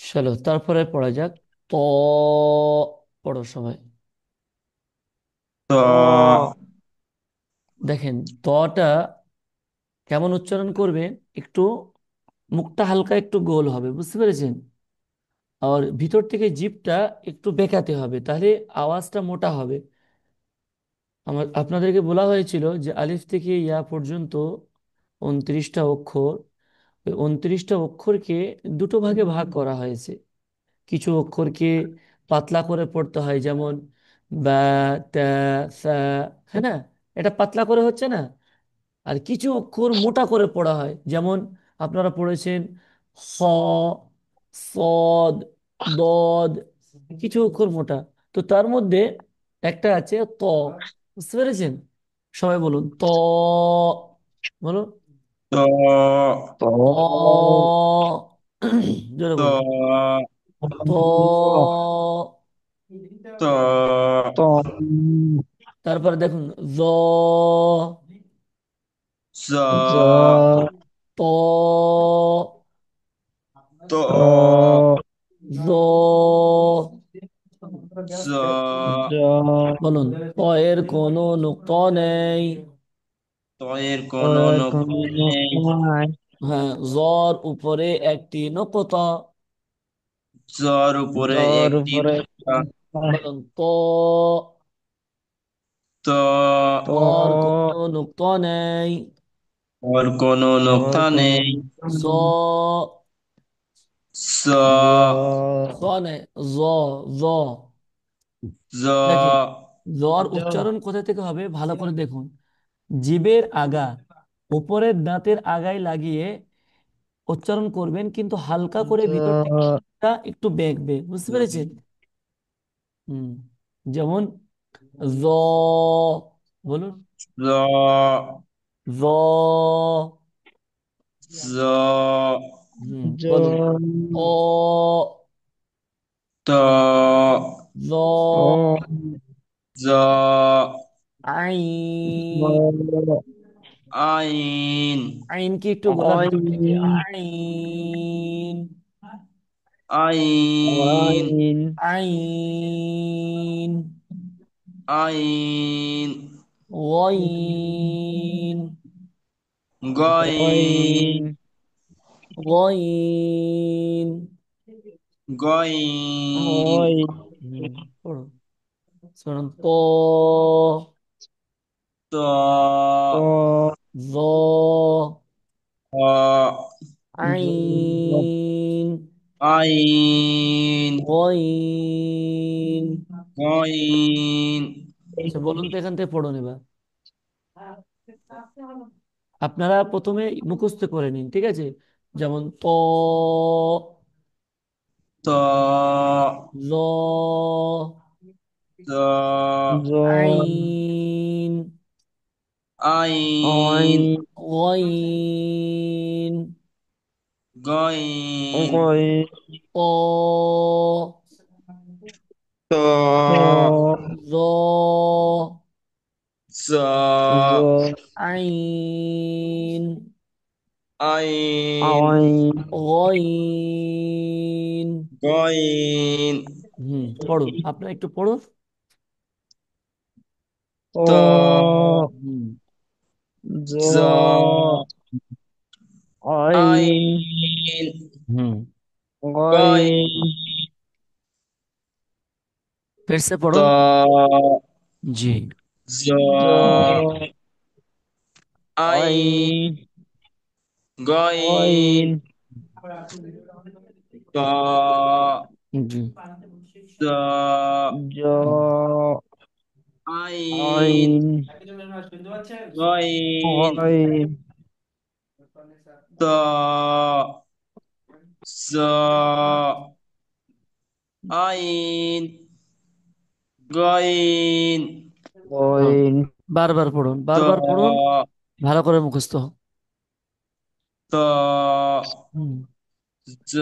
চলো তারপরে পড়া যাক। ত, পড়ো সবাই। ত দেখেন তটা কেমন উচ্চারণ করবে, একটু মুখটা হালকা একটু গোল হবে, বুঝতে পেরেছেন? আর ভিতর থেকে জিভটা একটু বেঁকাতে হবে, তাহলে আওয়াজটা মোটা হবে। আপনাদেরকে বলা হয়েছিল যে আলিফ থেকে ইয়া পর্যন্ত 29টা অক্ষর। ওই 29টা অক্ষরকে দুটো ভাগে ভাগ করা হয়েছে। কিছু অক্ষরকে পাতলা করে পড়তে হয়, যেমন বা, তা, সা, হ্যাঁ না? এটা পাতলা করে হচ্ছে না। আর কিছু অক্ষর মোটা করে পড়া হয়, যেমন আপনারা পড়েছেন খ, সদ, দদ। কিছু অক্ষর মোটা। তো তার মধ্যে একটা আছে ত, বুঝতে পেরেছেন? সবাই বলুন ত, বলুন ত ত। জোরে ত বলুন ত। ত তারপরে দেখুন জ, জ ত, ত জ। জ বলুন ত এর কোনো নুক্ত নেই। ত এর কোনো নক্তা নেই। হ্যাঁ, জর উপরে একটি নকতা। জর উপরে একটি নক্তা। বলুন ত, ত তর কোনো নুক্ত নেই। ওর কোনো নক্তা নেই। জ, জ জ নেই, জ, জ। জ দেখেন জ্বর উচ্চারণ কোথা থেকে হবে ভালো করে দেখুন। জিভের আগা উপরের দাঁতের আগায় লাগিয়ে উচ্চারণ করবেন, কিন্তু হালকা করে ভিতর থেকে টা একটু বেঁকবে, বুঝতে পেরেছেন? হুম, যেমন জ, বলুন জ জ। জ বলুন ত, ত জ, জ আইন। আইন আইন কি একটু গলা ভিতর থেকে আইন। আইন আইন। আইন গইন। গইন গইন। গইন হুম, পড়ো। শুনুন ত, ত জ, অ আইন, আইন গইন। গইন আচ্ছা বলুন তো, এখান থেকে পড়ুন এবার। আপনারা প্রথমে মুখস্থ করে নিন, ঠিক আছে? যেমন ত, ত জ, ত আইন, আইন গইন, গইন ক, ত জ, জ আইন, আইন গইন। গইন পড়ুন, আপনারা একটু পড়ুন। ত হুম, জ আইন হুম। গইন फिर से ত पढ़ो। जी। জ আইন গইন ত जी। জ আইন গইন ত জ আইন গইন हाँ, बार बार पढ़ুন, ত বারবার পড়ুন, ভালো করে মুখস্থ হোক। ত হুম, জ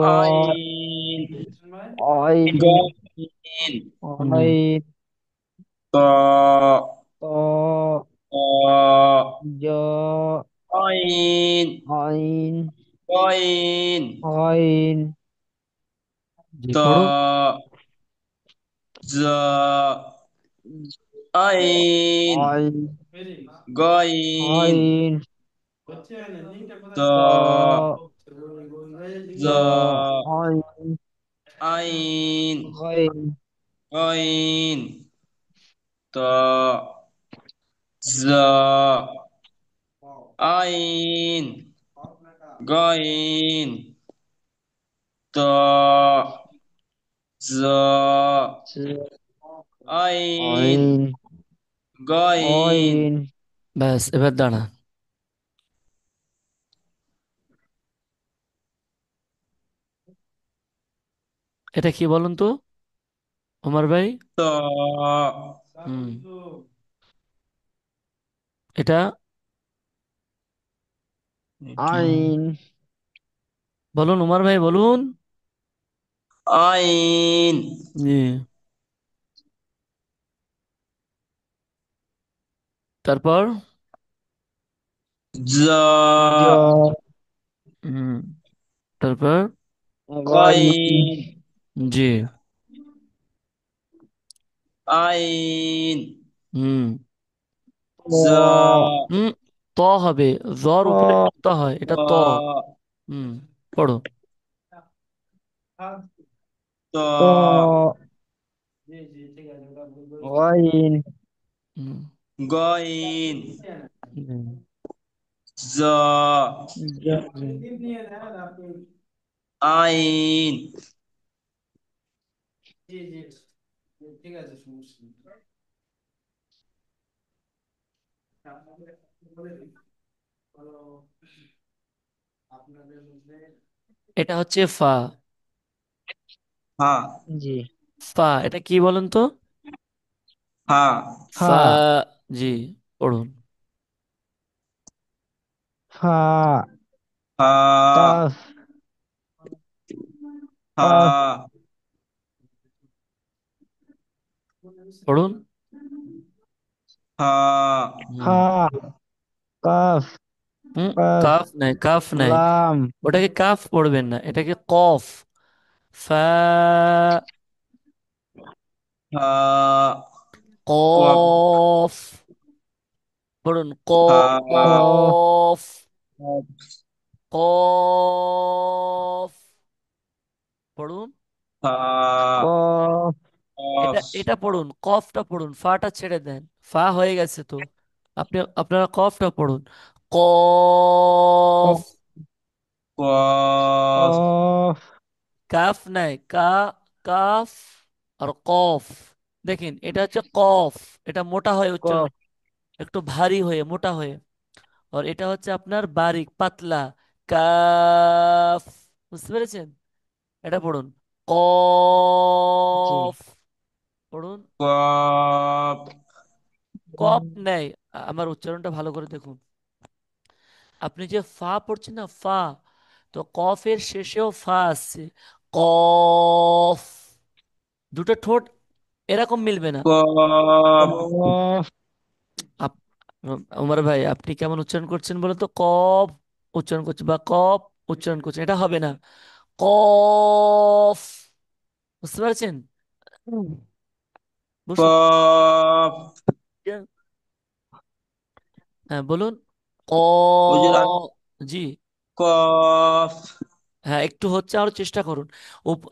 আইন গইন হুম, ত ত আইন কইন। গইন। জি ত পড়ুন। জ আইন। গইন। গইন। গইন। ত গ জ গইন। আইন। গইন। কইন। ত জ আইন। গইন। ত জ আইন। গইন। গইন। গইন। ব্যাস এবার দাঁড়ান। এটা কি বলুন তো ওমর ভাই? ত হুম, এটা এটা আইন। বলুন ওমর ভাই বলুন। আইন। জি। তারপর জ জ হুম, তারপর গইন। কইন। জি। আইন। হুম। জ হুম, ত হবে। জর উপরে ত ত হয়, এটা ত। হুম, পড়ো। ত গইন। হুম, গইন। হুম, জ আইন। এটা হচ্ছে ফা। হ্যাঁ। জি। ফা এটা কি বলুন তো? হ্যাঁ। ফা। ফা। জি, পড়ুন। ফা। হ্যাঁ। কাফ। কাফ। হ্যাঁ। পড়ুন। হ্যাঁ। হুম। ফা। কাফ। হুম, কাফ। কাফ নাই, কাফ নাই। লাম। ওটাকে কাফ পড়বেন না, এটাকে কফ। ফা। হ্যাঁ। কফ। কফ। পড়ুন হ্যাঁ। কফ। কফ। কফ। কফ। পড়ুন। হ্যাঁ। কফ। এটা কফ। এটা পড়ুন, কফটা পড়ুন, ফাটা ছেড়ে দেন। ফা হয়ে গেছে তো। আপনারা কফটা পড়ুন। কফ। কফ। কফ। কাফ নাই, কাফ আর কফ। দেখেন এটা হচ্ছে কফ। এটা মোটা হয়ে উচ্চারণ, কফ। একটু ভারী হয়ে মোটা হয়ে। আর এটা হচ্ছে আপনার বারিক পাতলা। কাফ। বুঝতে পেরেছেন? এটা পড়ুন। জি। কফ। পড়ুন। কফ। কফ নেই। আমার উচ্চারণটা ভালো করে দেখুন। আপনি যে ফা পড়ছেন না, ফা, তো কফের শেষেও ফা আসছে। কফ। দুটো ঠোঁট এরকম মিলবে না। কফ। কফ। আপ- ওমর ভাই আপনি কেমন উচ্চারণ করছেন বলো তো? কফ উচ্চারণ করছেন বা কফ উচ্চারণ করছেন, এটা হবে না। কফ। বুঝতে পারছেন? বসুন। কফ। হ্যাঁ বলুন। ক। হুজুর জি। কফ। হ্যাঁ একটু হচ্ছে, আরো চেষ্টা করুন।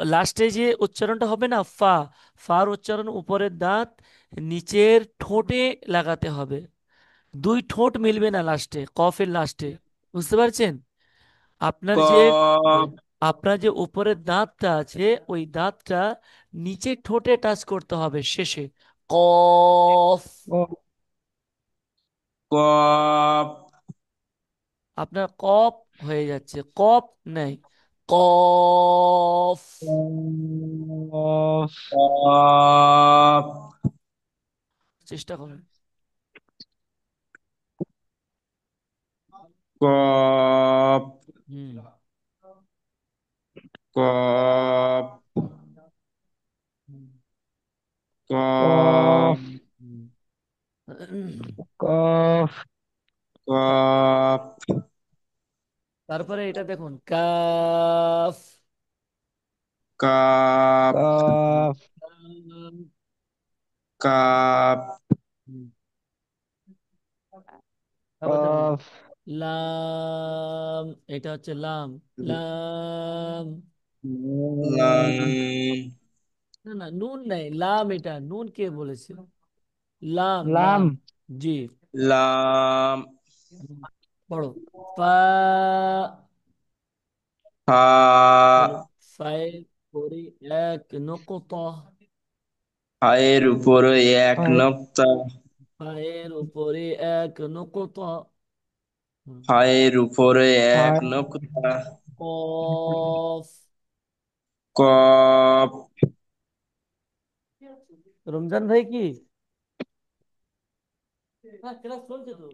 লাস্টে যে উচ্চারণটা হবে না, ফা, ফার উচ্চারণ উপরের দাঁত নিচের ঠোঁটে লাগাতে হবে। দুই ঠোঁট মিলবে না লাস্টে, কফের লাস্টে। বুঝতে পারছেন? আপনার যে কফ। আপনার যে উপরের দাঁতটা আছে, ওই দাঁতটা নিচের ঠোঁটে টাচ করতে হবে শেষে। কফ। কফ। আপনার কপ হয়ে যাচ্ছে, কপ নেই। কফ। কফ। কফ। চেষ্টা করুন। কফ। হুম। কফ। হুম। কফ। কফ। হুম। কফ। কফ। তারপরে এটা দেখুন, কাফ। কাপ। Cuff cup. হুম। তারপর দেখুন, কাফ লাম। এটা হচ্ছে লাম। লাম। লাম। না না, নুন নাই, লাম। এটা নুন কে বলেছে? লাম লাম লাম। জি। লাম। হুম, পড়ো। ফা। ফা। বলুন। ফাইল পরে এক নকতা। ফায়ের উপরে এক ফাই নক্তা। ফাইল উপরে এক নকতা। হুম। ফায়ের উপরে এক ফাই নক্তা। কফ। কপ। রমজান ভাই কি? হ্যাঁ, ক্লাস চলছে তো।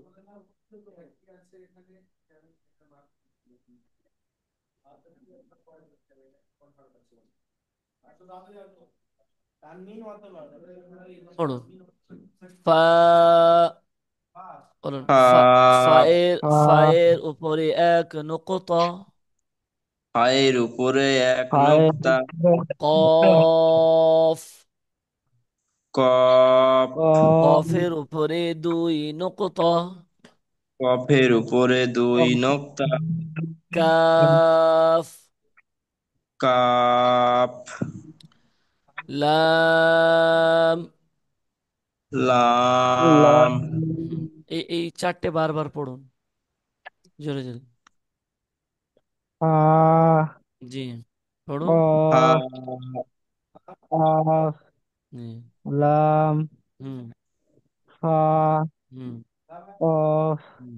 পড়ো। ফা। বলুন। ফা। ফায়ের উপরে এক নকতা। ফায়ের উপরে এক ফাই নক্তা। কফ। কপ। কফ কফের উপরে দুই নকতা। কফের উপরে দুই নক্তা। কাফ। কাপ। লাম। লাম। হুম, এই চারটে বারবার পড়ুন, জোরে জোরে। ফা জি, পড়ুন। ফা। কফ কাফ জি। লাম হুম। ফা হুম। কফ হুম।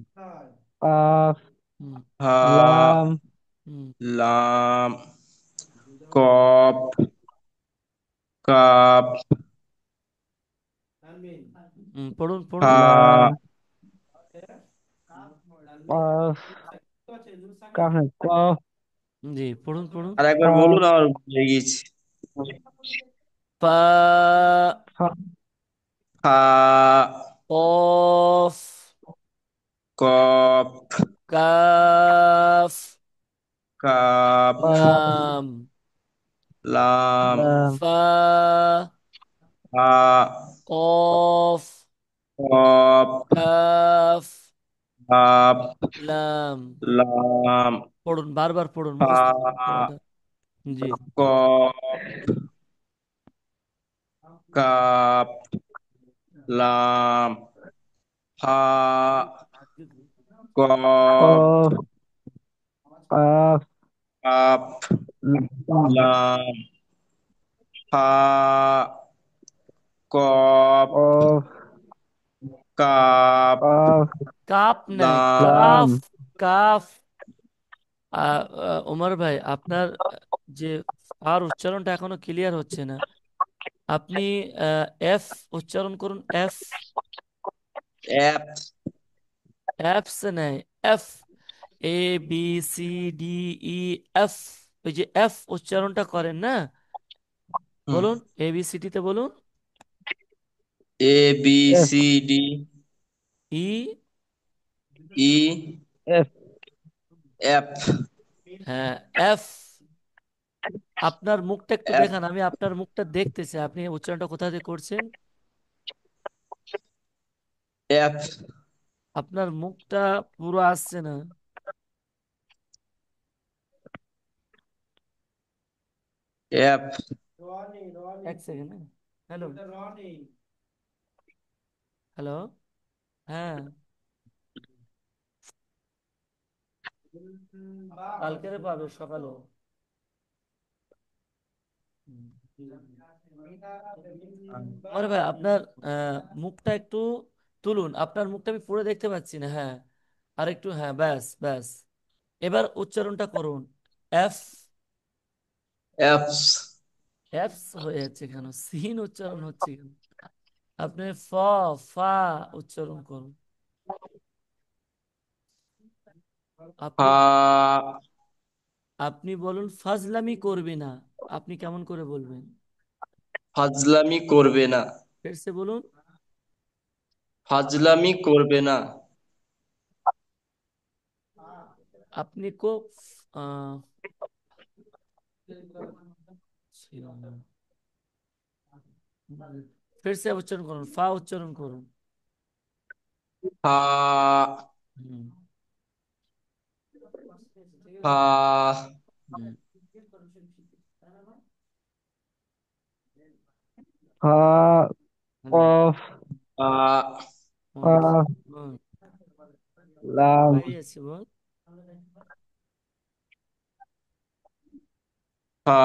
কাফ হুম। হা। লাম হুম। লাম। কপ। কাপ। পড়ুন পড়ুন। হা। লাম কফ কাফ কফ জি, পড়ুন পড়ুন। আর একবার কাফ বলুন, আমার ভুলে গেছি। পা। ফা ফা। কফ। কপ। কাফ। কাপ। ফা লাম। লাম। লাম ফা। হা। কফ। কপ। কাফ। কাপ। লাম। লাম। পড়ুন, বারবার পড়ুন, মুখস্থ করুন হা। পড়াটা। জি। কপ। কাপ। লাম। হা। কপ। কফ কাফ কাপ। লাম লাম। হা। কপ। কফ কাপ। কাফ কাপ নাই, লাম। লাম কাফ। কাফ। ওমর ভাই, আপনার যে আর উচ্চারণটা এখনো ক্লিয়ার হচ্ছে না। আপনি এফ উচ্চারণ করুন, এফ। অ্যাপ। অ্যাপস নাই, F. A B C D E F. ওই যে এফ উচ্চারণটা করেন না, হুম। বলুন। এ বি সি তে বলুন। A B F C D. E. E. F F. হ্যাঁ, এফ। আপনার মুখটা একটু এফ। দেখান, আমি আপনার মুখটা দেখতেছি, আপনি উচ্চারণটা কোথা দিয়ে করছেন। এফ। আপনার মুখটা পুরো আসছে না। এফ। এক সেকেন্ড। হ্যালো। হ্যালো। হ্যাঁ। কালকেরে পাবে সকালে। আরে ভাই, আপনার মুখটা একটু তুলুন, আপনার মুখটা আমি পুরো দেখতে পাচ্ছি না। হ্যাঁ, আর একটু, হ্যাঁ, ব্যাস ব্যাস। এবার উচ্চারণটা করুন। এফ। এফস। এফস হয়ে যাচ্ছে কেন? সিন উচ্চারণ হচ্ছে কেন? আপনি ফ। ফা উচ্চারণ করুন। আপনি হা। আপনি বলুন ফাজলামি করবে না। আপনি কেমন করে বলবেন? ফাজলামি করবে না। ফের সে বলুন। ফাজলামি করবে না। আপনি को আহ, ছিল না। फिर से उच्चारण করুন, ফা উচ্চারণ করুন। ফা হুম। ফা হুম। ফা হ্যালো। কফ ফা কাফ হুম। লাম পাই আছে বল। ফা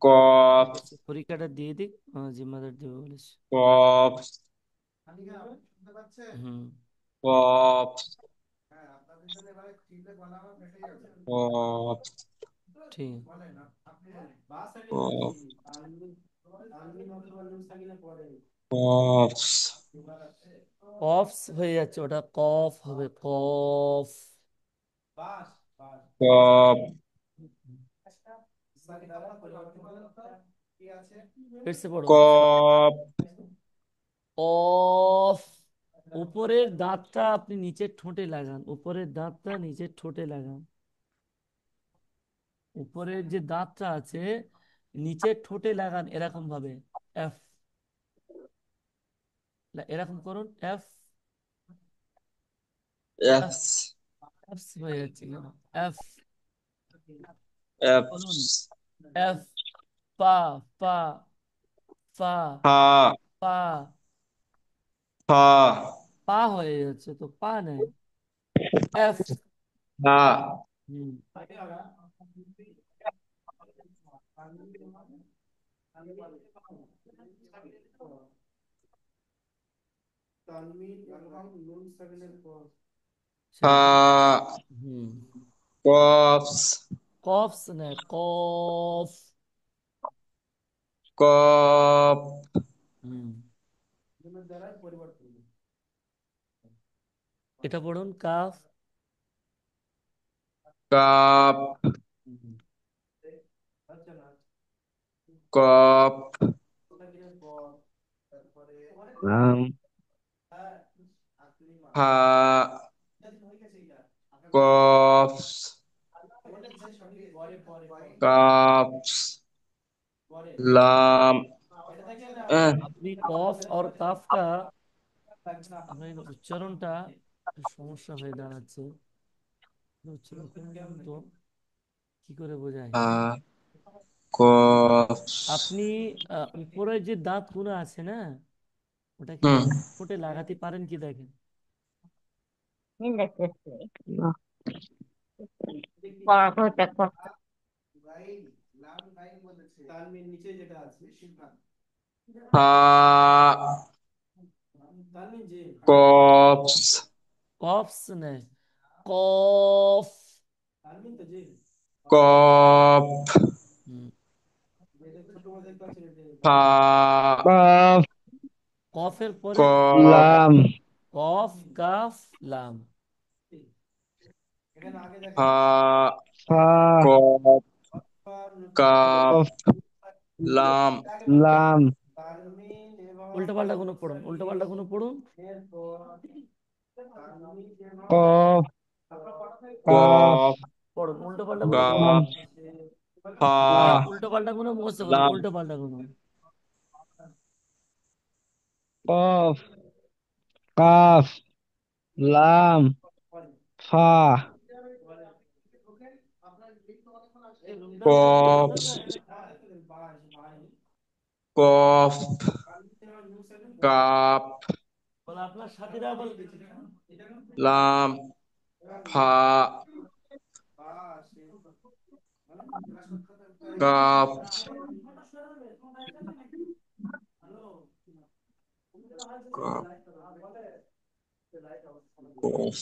কফ পরীক্ষাটা দিয়ে দিক, জিম্মাদার দেবে বলেছে। কফ হুম। কফ কফ ঠিক। কফ কফ কফস হয়ে যাচ্ছে, ওটা কফ হবে, কফ। কফ फिर से पढ़ो। কফ কফ। উপরের দাঁতটা আপনি নিচের ঠোঁটে লাগান, উপরের দাঁতটা নিচের ঠোঁটে লাগান। উপরের যে দাঁতটা আছে নিচের ঠোঁটে লাগান এরকম ভাবে। এফ। এরকম করুন, এফ। এফ। এফ এফ হয়ে যাচ্ছে কেন? এফ। এফ বলুন। এফ। পা। পা। পা। ফা পা। ফা পা হয়ে যাচ্ছে তো, পা নেই। এফ। ফা হুম। ফা সেটা। হুম। কফস কফস না, কফ। কফ হুম। এটা পড়ুন, কাফ। কাপ হুম। কফ লাম ফা কফস কাপস লাম আপনি কফ আর কাফটা, আপনার এই উচ্চারণটা একটু সমস্যা হয়ে দাঁড়াচ্ছে। উচ্চারণ করুন তো, কি করে বোঝায়। ফা কফস আপনি উপরে যে দাঁত গুলো আছে না, ওটা কি হুম ঠোঁটে লাগাতে পারেন কি দেখেন। ফা কফস কফস নেই, কফ। কফ হুম। ফা কাফ কফের পরে কফ লাম কফ, কাফ, লাম। ফা ফা কফ কাপ কফ লাম লাম উল্টো পাল্টা কোনো পড়ুন, উল্টো পাল্টা কোনো পড়ুন। কফ কাফ কফ পড়ুন, উল্টো পাল্টা কোনো পড়ুন। লাম কাপ ফা উল্টো পাল্টা কোনো মুখস্থ করুন, লাম উল্টো পাল্টা কোনো। কফ কাফ লাম ফা কফ কফ কাপ বলে আপনার সাথীরা বলে লাম ফা কাপ কাপ কফ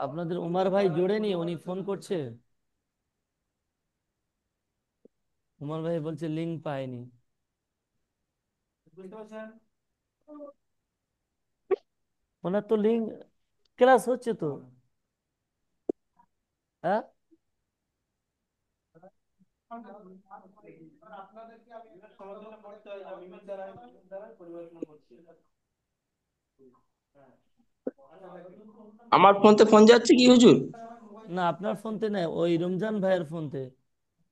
আপনাদের উমার ভাই জোড়েনি, উনি ফোন করছে। উমার ভাই বলছে লিঙ্ক পায়নি। ওনার তো লিঙ্ক, ক্লাস হচ্ছে তো। হ্যাঁ। আমার ফোনতে ফোন যাচ্ছে কি হুজুর? না, আপনার ফোনতে নেই, ওই রমজান ভাইয়ের ফোনতে।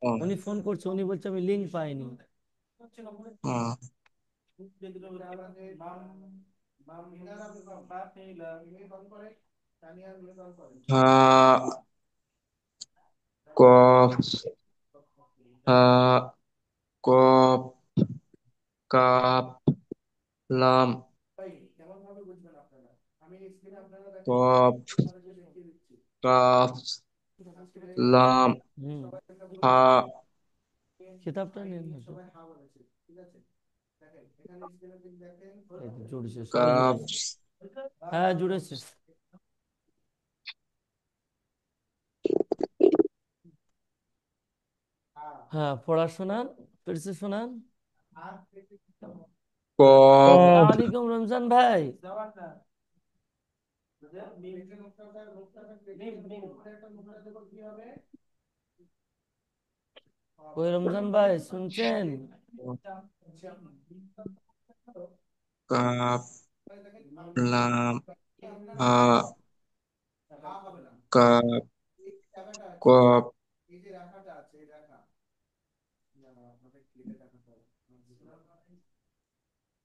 ও, উনি ফোন করছে, উনি বলছে আমি লিংক পাইনি। ও, হা কফ, হা কফ, কাপ, লাম, কফ, কাফ, লাম, হুম। হা কিতাবটা নিন না তো। এই তো জুড়েছে, সব কাপ, জুড়েছে। হ্যাঁ, জুড়েছে। হ্যাঁ, পড়া শোনান, ফির সে শোনান। কফ, কফ, আসসালামু আলাইকুম রমজান ভাই। ওই রমজান ভাই শুনছেন? কাপ, লাম, হা কাপ, কফ,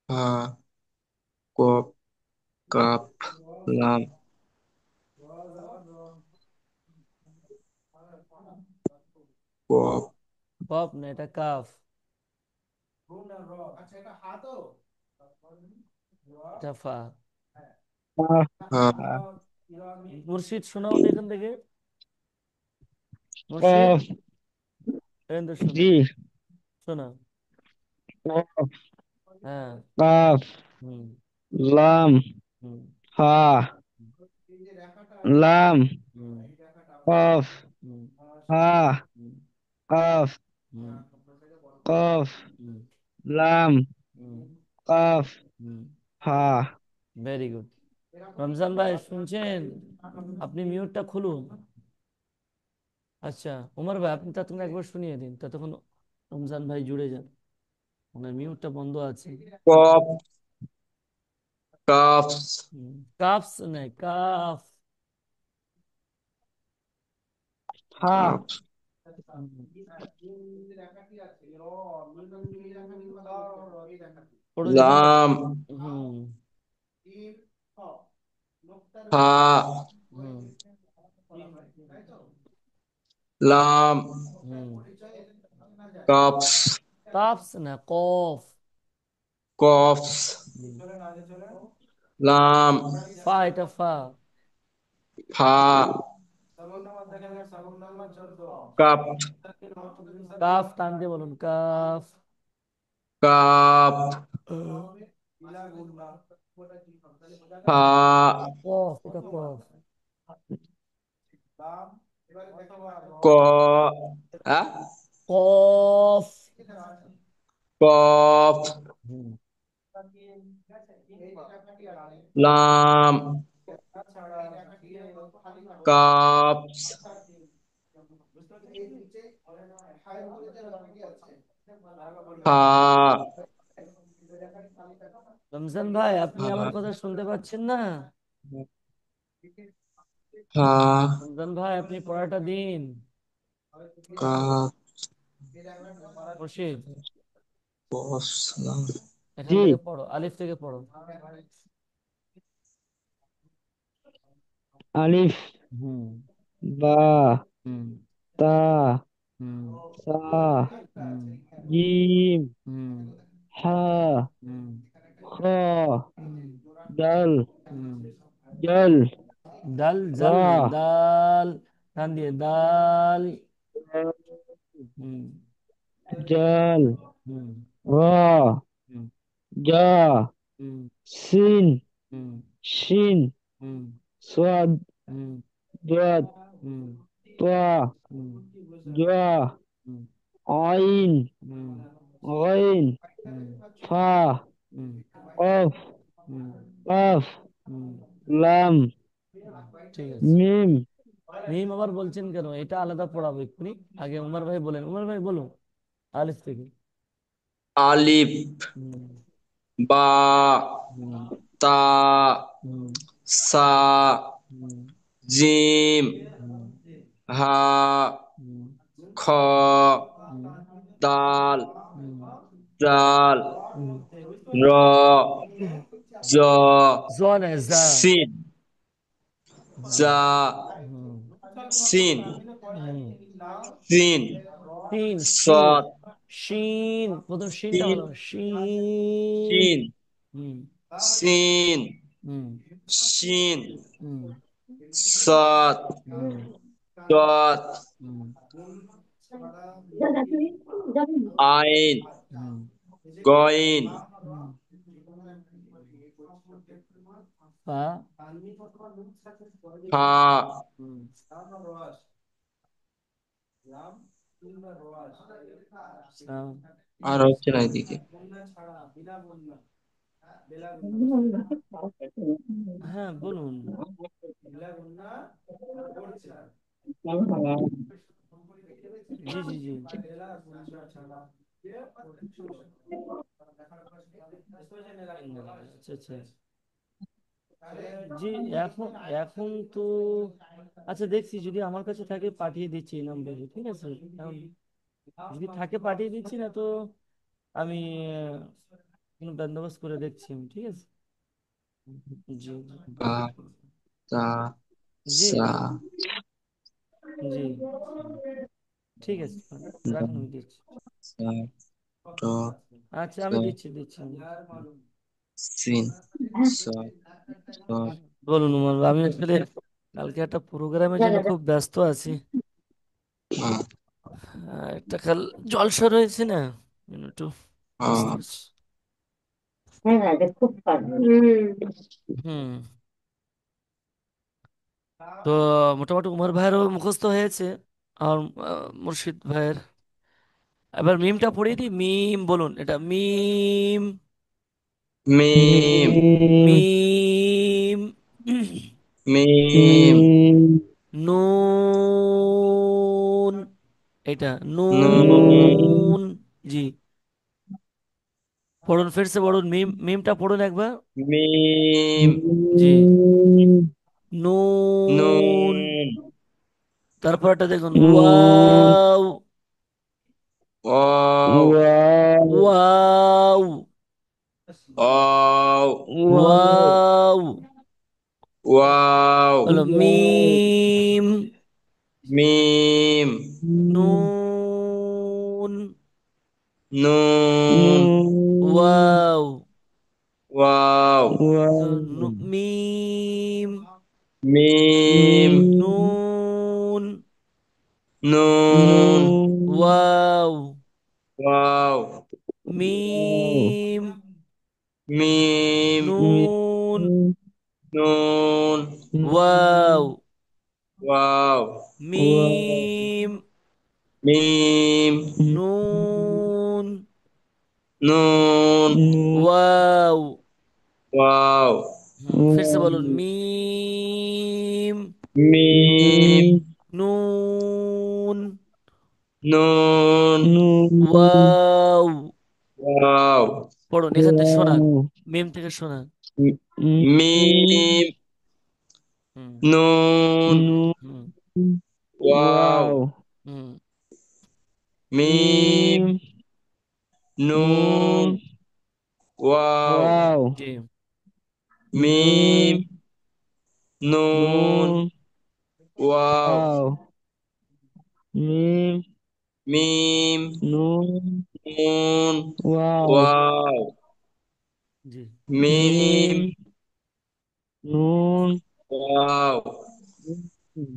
হা কফ, কাপ, লাম, কফ, কফ না, এটা কাফ। এটা ফা। কাফ, হা মুর্শিদ শোনাও তো এখান থেকে। মুর্শিদ, কফ, এখান থেকে শোনাও। জি, শোনাও। কফ, হ্যাঁ। কাফ, হুম। লাম, হুম। হা, লাম, হুম। কফ, হুম। হা, হুম। কাফ, হুম। কফ, হুম। লাম, হুম। কাফ, হুম। হা। Very good. রমজান ভাই শুনছেন? আপনি মিউটটা খুলুন। আচ্ছা, উমর ভাই আপনি ততক্ষণ একবার শুনিয়ে দিন, ততক্ষণ রমজান ভাই জুড়ে যান। ওনার মিউটটা বন্ধ আছে। কফ, কাফ, কাফস নাই, কাফ। হা, কাফ, পড়ুন দেখি। লাম, হুম। হা হুম। লাম, হুম। কাফ, কাফস না, কফ। কফ, লাম, ফা, এটা ফা। ফা কাপ, কাফ টান দিয়ে বলুন, কাফ। কাপ, ফা কফ, এটা কফ। ক আ কফ। কফ, হুম। লাম, কাপ, ফা রমজান ভাই আপনি ফা আমার কথা শুনতে পাচ্ছেন না? ফা রমজান ভাই আপনি পড়াটা দিন। কাপ, মুর্শিদ, বস, লাম, এখান জি, থেকে পড়ো, আলিফ থেকে পড়ো। আলিফ, হুম। বা, হুম। তা, হুম। সা, হুম। জিম, হুম। হা, হুম। খ, হুম। দাল, হুম। জল, দাল, জাল রা, নয়, দাল। টান দিয়ে দাল। হুম। জল, হুম। রা, হুম। জা, হুম। সিন, হুম। শিন, হুম। সাদ, হুম। দাদ, হুম। তা, হুম। জা, হুম। আইন, হুম। গাইন, হুম। ফা, হুম। কফ, হুম। কাফ, হুম। লাম, ঠিক আছে। মিম, মিম আবার বলছেন কেন? এটা আলাদা পড়াবো এক্ষুনি। আগে উমর ভাই বলেন, উমর ভাই বলুন আলিফ থেকে। আলিফ, হুম। বা, হুম। তা, হুম। সা, হুম, জিম, হুম, হা, হুম, খ, হুম, দাল, হুম, জাল, হুম। র, জ, জ না, যা। সিন, হুম, জা, হুম, সিন, হুম। সিন, শিন, শিন, সৎ, শিন, প্রথম শিনটা সিন, বলো, শিন। সিন, হুম, সিন, হুম, সিন, হুম, সৎ, হুম, দত, হুম, আইন, হুম, গইন, হুম। পা। ফা, হুম, সাম। আর হচ্ছে না এদিকে। হ্যাঁ, বলুন। জি, জি, জি। আচ্ছা, আচ্ছা। জি। এখন এখন তো আচ্ছা, দেখছি যদি আমার কাছে থাকে পাঠিয়ে দিচ্ছি এই নম্বরে, ঠিক আছে। এখন যদি থাকে পাঠিয়ে দিচ্ছি, না তো আমি কোনো বন্দোবস্ত করে দেখছি আমি, ঠিক আছে। জি, বা, তা, জি, সা, জি, ঠিক আছে। দা, রাখুন, আমি দিচ্ছি। সা, ট, আচ্ছা, স, আমি দিচ্ছি। সিন, সৎ, দত, বলুন উমর ভাই, আমি আসলে কালকে একটা প্রোগ্রামের জন্য খুব ব্যস্ত আছি। আ, একটা কাল জলসা রয়েছে না, একটু ব্যস্ত আ, আছি। হ্যাঁ, এটা খুব পারবে। হুম। তো মোটামুটি উমর ভাইয়েরও মুখস্থ হয়েছে, আর মুর্শিদ ভাইয়ের। এবার মিমটা পড়িয়ে দিই, মিম বলুন, এটা মিম। মিম, মিম, মিম। মিম, মিম, নুন, এটা নুন, নুন। জি, পড়ুন, ফিরসে পড়ুন, মিমটা পড়ুন একবার। মিম, জি, মিম, নুন। নুন, তারপর এটা দেখুন, নুন, wow. Wow, wow, wow, wow, wow, wow. Wow, হলো ওয়াও, মিম। মিম, মিম, নুন। নুন, নুন, ওয়াও। ওয়াও, ওয়াও, মিম। মিম, মিম, নুন। নুন, নুন, ওয়াও। ওয়াও, ওয়াও, মিম। মিম, নুন। নুন, ওয়াও। ওয়াও, ওয়াও, মিম। মিম, নুন। নুন, ওয়াও। ওয়াও, फिर से बोलो, मीम। মিম, নুন। নুন, নুন, ওয়াও। ওয়াও, পড়ুন, এখান থেকে শোনান, ওয়াও, মিম থেকে শোনান। মিম, মিম, হুম, নুন, নুন, হুম, ওয়াও, ওয়াও, হুম, মিম, মিম, নুন, নুন, ওয়াও, ওয়াও, জি, মিম, মিম, নুন, নুন, ওয়াও, ওয়াও, মিম, মিম, নুন, নুন, ওয়াও, ওয়াও, জি। মিম, মিম, নুন, ওয়াও, হুম,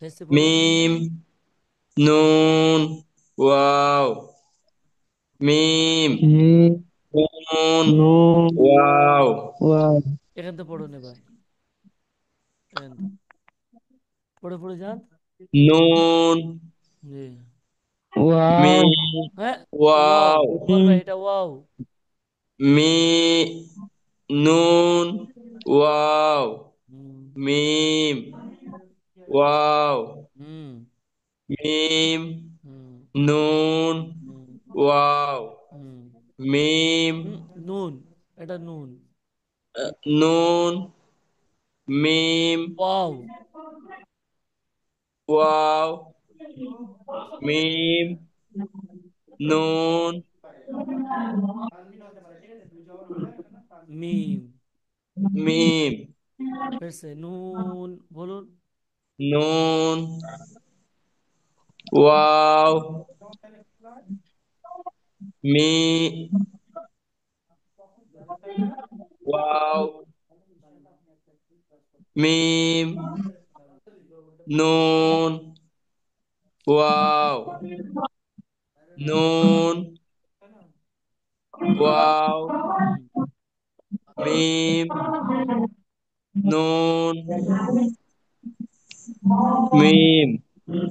फिर से पढ़ो। মিম, নুন, ওয়াও, মিম, মিম, নুন, নুন, ওয়াও, ওয়াও, এখান থেকে পড়ুন এবার, এখান থেকে পড়ে পড়ে যান। নুন, জি। ওয়াও, মিম, হ্যাঁ, ওয়াও, ওয়াও, উমর হুম, ভাই, এটা ওয়াও। মি, নুন, ওয়াও, হুম, মিম, ওয়াও, হুম, মিম, হুম, নুন, হুম, ওয়াও, হুম, মিম, হুম, নুন, এটা নুন। নুন, মিম, ওয়াও। ওয়াও, মিম, নুন, মিম। মিম, फिर से নুন বলুন। নুন, ওয়াও, মি, ওয়াও, মিম, নুন, ওয়াও, নুন, ওয়াও, হুম, মিম, হুম। নুন, মিম।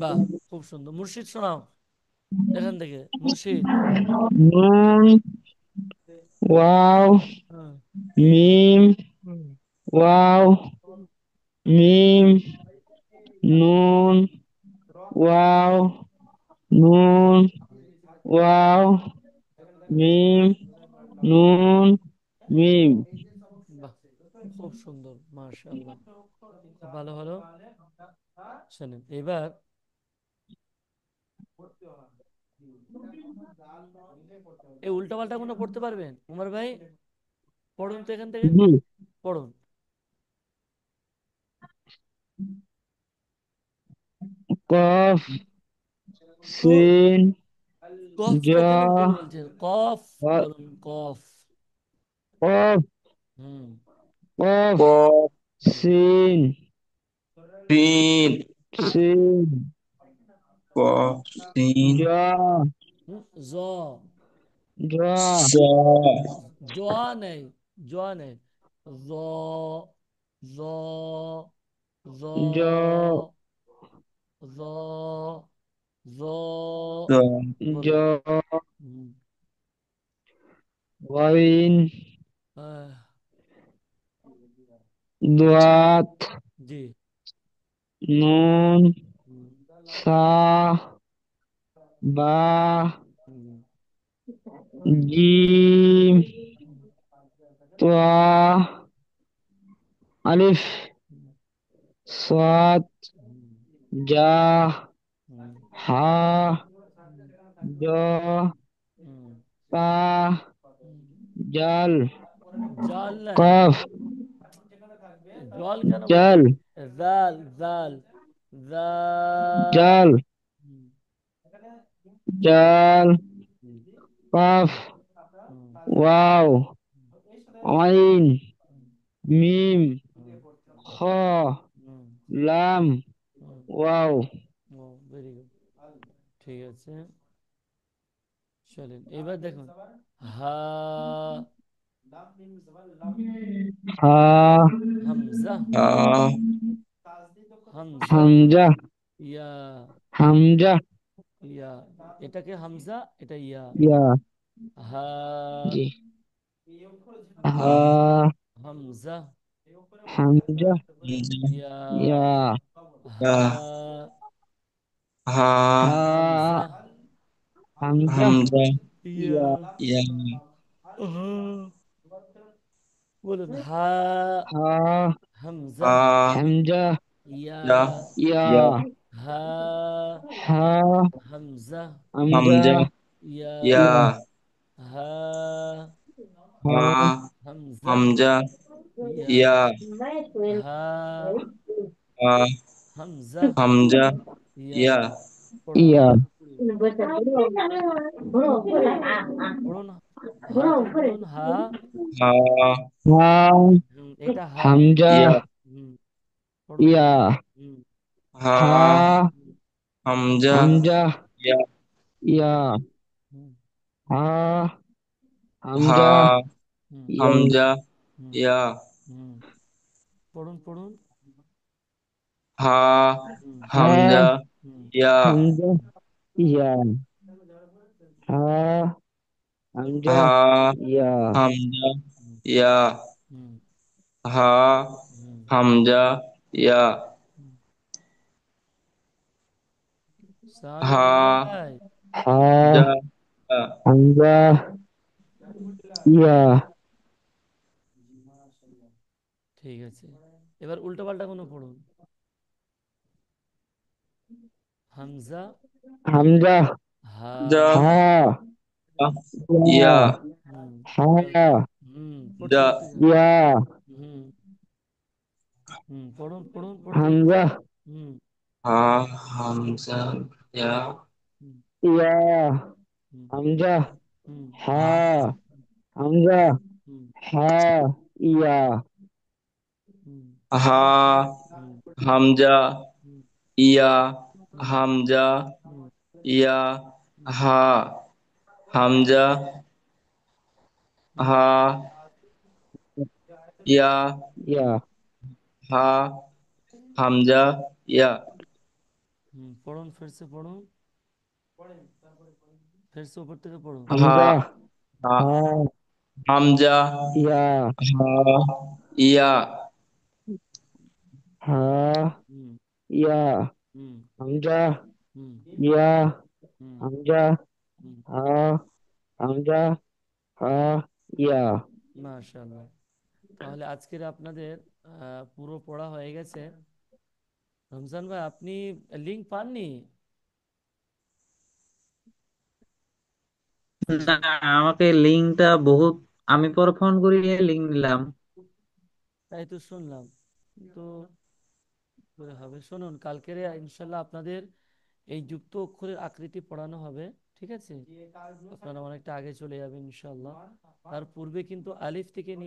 বাহ, খুব সুন্দর। মুর্শিদ শোনাও এখান থেকে, মুর্শিদ। নুন, ওয়াও, হুম, মিম, হুম, ওয়াও, মিম, নুন, ওয়াও, নুন, ওয়াও, মিম, নুন, মিম। বাহ, খুব সুন্দর, মাশাআল্লাহ। ভালো ভালো। শোনেন এবার, এই উল্টা পাল্টা কোনো পড়তে পারবেন উমর ভাই? পড়ুন তো এখান থেকে, জি। পড়ুন। কফ, তো সিন, কফটা জা, কেন ভুল বলছেন? কফ বলুন, কফ। কফ, হুম, কফ, কফ, হুম, সিন, সিন, সিন, কফ, সিন, জা, হুম, জ। জা, জ, জোয়া নেই, জোয়া নেই। জ, জ, জ, জ, জ, জ জ, জ, বলুন। হুম, ওয়াইন, আহ, দোয়াত, জি। নুন, হুম, সা, বা, হুম, জিম, তোয়া, আলিফ, হুম, সাদ, হুম, জা, হুম, হা, জ, হুম, কা, জাল, জল নাই, কফ, জল কেন জাল, বলছেন? জাল, জাল, জাল। জাল, হুম, জাল, হুম, কফ, হুম, ওয়াও, আইন, হুম, মিম, হুম, খ, হুম, লাম, হুম। ওয়াও। ও, ভেরি গুড। ঠিক আছে, চলেন এবার দেখুন। হা, হা, হামজা, হা, হামজা, হামজা, ইয়া, হামজা, ইয়া। এটাকে হামজা, এটা ইয়া। ইয়া, হা, জি, হা, হা, হামজা, হামজা, ইয়া, ইয়া, ইয়া, হা, হা, হা, হামজা, হামজা, হামজা, ইয়া, ইয়া, ইয়া, হা। বলুন, হা, হা, হামজা, হা, হামজা, ইয়া, ইয়া, ইয়া, ইয়া, হা, হা, হামজা, হামজা, হামজা, ইয়া, ইয়া, ইয়া, হা, হা, হা, হামজা, হামজা, ইয়া, ইয়া, হা, হা, হামজা, হামজা, ইয়া। ইয়া, পড়ুন ইয়া, পড়ুন পড়ুন। হা থেকে পড়ুন, হা। হা, হা, এটা হা। হামজা, ইয়া, হুম, পড়ুন। ইয়া, হুম, হা, হা, হামজা, হামজা, ইয়া, ইয়া, হুম, হা, হা, হামজা, হুম, ইয়া, হামজা, হুম, ইয়া, হুম। পড়ুন পড়ুন। হা, হুম, হা, হামজা, হুম, ইয়া, হামজা, ইয়া, হা, হামজা, হা, ইয়া, হামজা, হুম, ইয়া, হুম, হা, হুম, হামজা, ইয়া, হুম। সামিন হা, ভাই। যা, হা, ইয়া, হামজা, ইয়া, ঠিক আছে, এবার উল্টো পাল্টা কোনো পড়ুন। হামজা, হামজা, হা, যা, হা, ইয়া, ইয়া, হুম, হা, পড়তে যা, পড়তে যান। ইয়া, হুম, পড়ুন পড়ুন, পড়তে পড়তে হামজা, যান। হুম, হা, হামজা, ইয়া, হুম, ইয়া, হুম, হামজা, হুম, হা, হা, হামজা, হুম, হা, ইয়া, হুম, হা, হুম, হামজা, হুম, ইয়া, হুম, হামজা, হুম, ইয়া, হুম, হা, হামজা, হুম, হা, ইয়া, ইয়া, হা, হামজা, ইয়া, পড়ুন, ফিরসে পড়ুন, ফিরসে উপর থেকে পড়ুন। হা, হামজা, হা, হা, হামজা, ইয়া, হা, ইয়া, হা, হুম, ইয়া, হুম, হামজা, হুম, ইয়া, হুম, হামজা, হুম, হা, হামজা, হা, ইয়া। মাশাআল্লাহ। তাহলে আজকের আপনাদের পুরো পড়া হয়ে গেছে। রমজান ভাই, আপনি লিংক পাননি? না, আমাকে লিঙ্কটা বহুত, আমি পরে ফোন করে লিঙ্ক নিলাম। তাই তো শুনলাম, তো করে হবে। শুনুন, কালকের ইনশাল্লাহ আপনাদের এই যুক্ত অক্ষরের আকৃতি পড়ানো হবে। ঠিক আছে, আপনারা অনেকটা আগে চলে যাবেন ইনশাল্লাহ। তার পূর্বে কিন্তু আলিফ থেকে